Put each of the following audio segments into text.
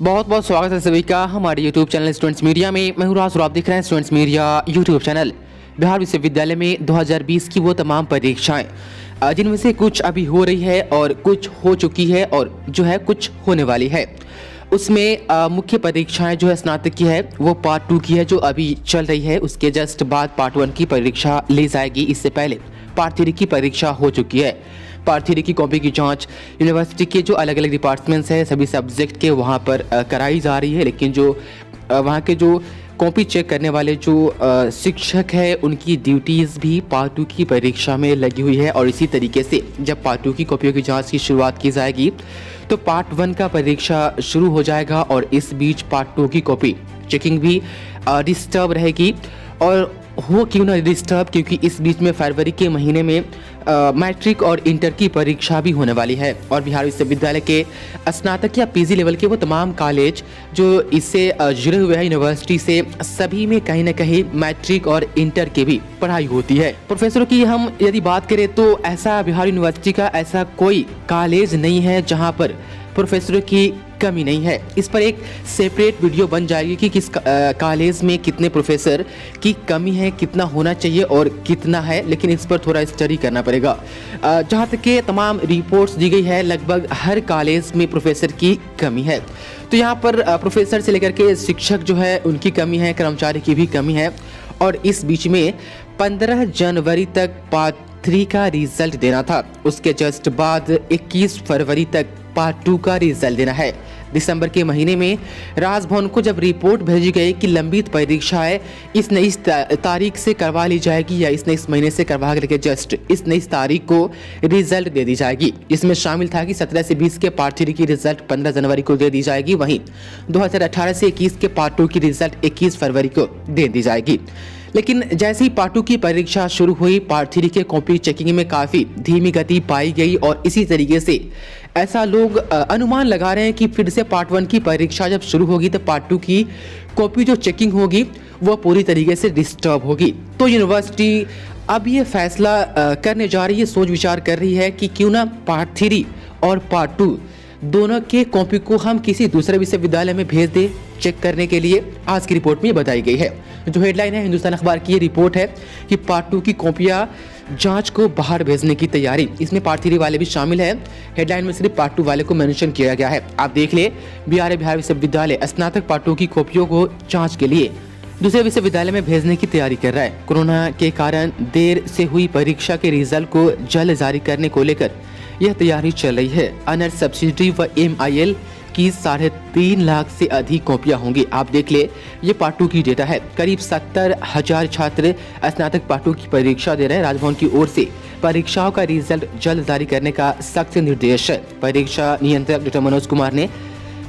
बहुत बहुत स्वागत है सभी का हमारे यूट्यूब चैनल स्टूडेंट्स मीडिया में। मैं हूं राज और आप देख रहे हैं students media YouTube channel. Bihar विश्वविद्यालय में 2020 की वो तमाम परीक्षाएं जिनमें से कुछ अभी हो रही है और कुछ हो चुकी है और जो है कुछ होने वाली है। उसमें मुख्य परीक्षाएं जो है स्नातक की है वो पार्ट 2 की है जो अभी चल रही है। उसके जस्ट बाद पार्ट 1 की परीक्षा ली जाएगी। इससे पहले पार्ट 3 की परीक्षा हो चुकी है। पार्ट 3 की कॉपी की जांच यूनिवर्सिटी के जो अलग अलग डिपार्टमेंट्स हैं सभी सब्जेक्ट के वहाँ पर कराई जा रही है, लेकिन जो वहाँ के जो कॉपी चेक करने वाले जो शिक्षक हैं उनकी ड्यूटीज़ भी पार्ट 2 की परीक्षा में लगी हुई है। और इसी तरीके से जब पार्ट 2 की कॉपियों की जांच की शुरुआत की जाएगी तो पार्ट 1 का परीक्षा शुरू हो जाएगा और इस बीच पार्ट 2 की कॉपी चेकिंग भी डिस्टर्ब रहेगी। और हो क्यों ना डिस्टर्ब, क्योंकि इस बीच में फरवरी के महीने में मैट्रिक और इंटर की परीक्षा भी होने वाली है। और बिहार विश्वविद्यालय के स्नातक या पीजी लेवल के वो तमाम कॉलेज जो इससे जुड़े हुए हैं यूनिवर्सिटी से, सभी में कहीं ना कहीं मैट्रिक और इंटर की भी पढ़ाई होती है। प्रोफेसरों की हम यदि बात करें तो ऐसा बिहार यूनिवर्सिटी का ऐसा कोई कॉलेज नहीं है जहाँ पर प्रोफेसरों की कमी नहीं है। इस पर एक सेपरेट वीडियो बन जाएगी कि किस कॉलेज में कितने प्रोफेसर की कमी है, कितना होना चाहिए और कितना है, लेकिन इस पर थोड़ा स्टडी करना पड़ेगा। जहाँ तक के तमाम रिपोर्ट्स दी गई है लगभग हर कॉलेज में प्रोफेसर की कमी है। तो यहाँ पर प्रोफेसर से लेकर के शिक्षक जो है उनकी कमी है, कर्मचारी की भी कमी है। और इस बीच में 15 जनवरी तक पार्ट 3 का रिजल्ट देना था। उसके जस्ट बाद 21 फरवरी तक पार्ट 2 का रिजल्ट देना है। दिसंबर के महीने में राजभवन को जब रिपोर्ट भेजी गई कि लंबित परीक्षाएं इस नई तारीख से करवा ली जाएगी या इस महीने से करवा करके जस्ट इस नई तारीख को रिजल्ट दे दी जाएगी। इसमें शामिल था कि 17 से 20 के पार्ट 3 की रिजल्ट 15 जनवरी को दे दी जाएगी, वहीं 2018 से 21 के पार्ट 2 की रिजल्ट 21 फरवरी को दे दी जाएगी। लेकिन जैसे ही पार्ट 2 की परीक्षा शुरू हुई पार्ट 3 के कॉपी चेकिंग में काफ़ी धीमी गति पाई गई। और इसी तरीके से ऐसा लोग अनुमान लगा रहे हैं कि फिर से पार्ट 1 की परीक्षा जब शुरू होगी तो पार्ट 2 की कॉपी जो चेकिंग होगी वो पूरी तरीके से डिस्टर्ब होगी। तो यूनिवर्सिटी अब ये फैसला करने जा रही है, सोच विचार कर रही है कि क्यों ना पार्ट 3 और पार्ट 2 दोनों के कॉपी को हम किसी दूसरे विश्वविद्यालय में भेज दें चेक करने के लिए। आज की रिपोर्ट में ये बताई गई है। जो हेडलाइन है हिंदुस्तान अखबार की ये रिपोर्ट है कि पार्ट 2 की कॉपियां जांच को बाहर भेजने की तैयारी। इसमें पार्ट 3 वाले भी शामिल है। हेडलाइन में सिर्फ पार्ट 2 वाले को मेंशन किया गया है। आप देख ले, बिहार विश्वविद्यालय स्नातक पार्ट 2 की कॉपियों को जांच के लिए दूसरे विश्वविद्यालय में भेजने की तैयारी कर रहा है। कोरोना के कारण देर से हुई परीक्षा के रिजल्ट को जल्द जारी करने को लेकर यह तैयारी चल रही है। अनर्स सब्सिडी व MIL की 3.5 लाख से अधिक कॉपियां होंगी। आप देख ले, ये पार्ट 2 की डेटा है। करीब 70,000 छात्र स्नातक पार्ट 2 की परीक्षा दे रहे हैं। राजभवन की ओर से परीक्षाओं का रिजल्ट जल्द जारी करने का सख्त निर्देश है। परीक्षा नियंत्रक डॉ मनोज कुमार ने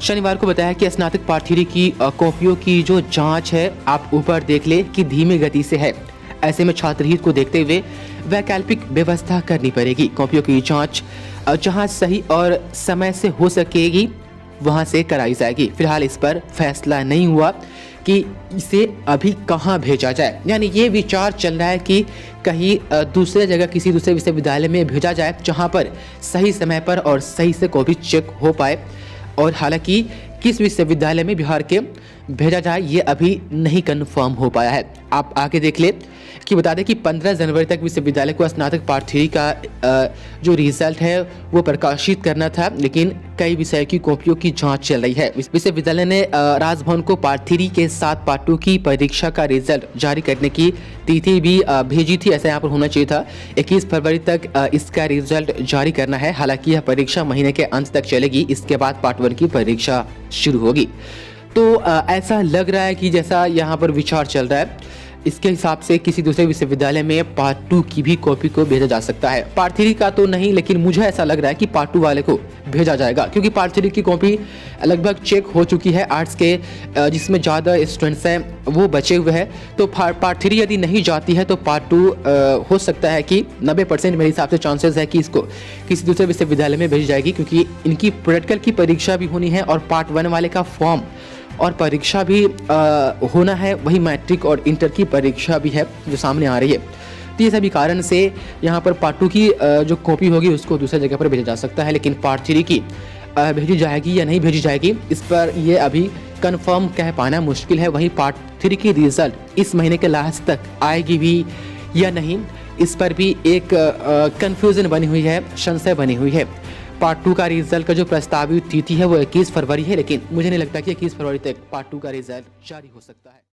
शनिवार को बताया कि स्नातक पार्ट 3 की कॉपियों की जो जाँच है आप ऊपर देख ले कि धीमी गति से है। ऐसे में छात्र हित को देखते हुए वैकल्पिक व्यवस्था करनी पड़ेगी। कॉपियों की जांच जहां सही और समय से हो सकेगी वहां से कराई जाएगी। फिलहाल इस पर फैसला नहीं हुआ कि इसे अभी कहां भेजा जाए। यानी ये विचार चल रहा है कि कहीं दूसरे जगह किसी दूसरे विश्वविद्यालय में भेजा जाए जहां पर सही समय पर और सही से कॉपी चेक हो पाए। और हालांकि किस विश्वविद्यालय में बिहार के भेजा जाए ये अभी नहीं कंफर्म हो पाया है। आप आगे देख ले कि बता दें कि 15 जनवरी तक विश्वविद्यालय को स्नातक पार्ट 3 का जो रिजल्ट है वो प्रकाशित करना था, लेकिन कई विषय की कॉपियों की जांच चल रही है। विश्वविद्यालय ने राजभवन को पार्ट 3 के साथ पार्ट 2 की परीक्षा का रिजल्ट जारी करने की तिथि भी भेजी थी। ऐसा यहाँ पर होना चाहिए था। 21 फरवरी तक इसका रिजल्ट जारी करना है। हालांकि यह परीक्षा महीने के अंत तक चलेगी। इसके बाद पार्ट 1 की परीक्षा शुरू होगी। तो ऐसा लग रहा है कि जैसा यहाँ पर विचार चल रहा है इसके हिसाब से किसी दूसरे विश्वविद्यालय में पार्ट 2 की भी कॉपी को भेजा जा सकता है। पार्ट 3 का तो नहीं, लेकिन मुझे ऐसा लग रहा है कि पार्ट 2 वाले को भेजा जाएगा, क्योंकि पार्ट 3 की कॉपी लगभग चेक हो चुकी है। आर्ट्स के जिसमें ज़्यादा स्टूडेंट्स हैं वो बचे हुए हैं। तो पार्ट 3 यदि नहीं जाती है तो पार्ट 2 हो सकता है कि 90% मेरे हिसाब से चांसेस है कि इसको किसी दूसरे विश्वविद्यालय में भेजी जाएगी, क्योंकि इनकी प्रैक्टिकल की परीक्षा भी होनी है और पार्ट 1 वाले का फॉर्म और परीक्षा भी होना है। वही मैट्रिक और इंटर की परीक्षा भी है जो सामने आ रही है। तो ये सभी कारण से यहाँ पर पार्ट 2 की जो कॉपी होगी उसको दूसरी जगह पर भेजा जा सकता है, लेकिन पार्ट 3 की भेजी जाएगी या नहीं भेजी जाएगी, इस पर ये अभी कंफर्म कह पाना मुश्किल है। वहीं पार्ट 3 की रिजल्ट इस महीने के लास्ट तक आएगी भी या नहीं, इस पर भी एक कंफ्यूजन बनी हुई है, संशय बनी हुई है। पार्ट 2 का रिजल्ट का जो प्रस्तावित तिथि है वो 21 फरवरी है, लेकिन मुझे नहीं लगता कि 21 फरवरी तक पार्ट 2 का रिजल्ट जारी हो सकता है।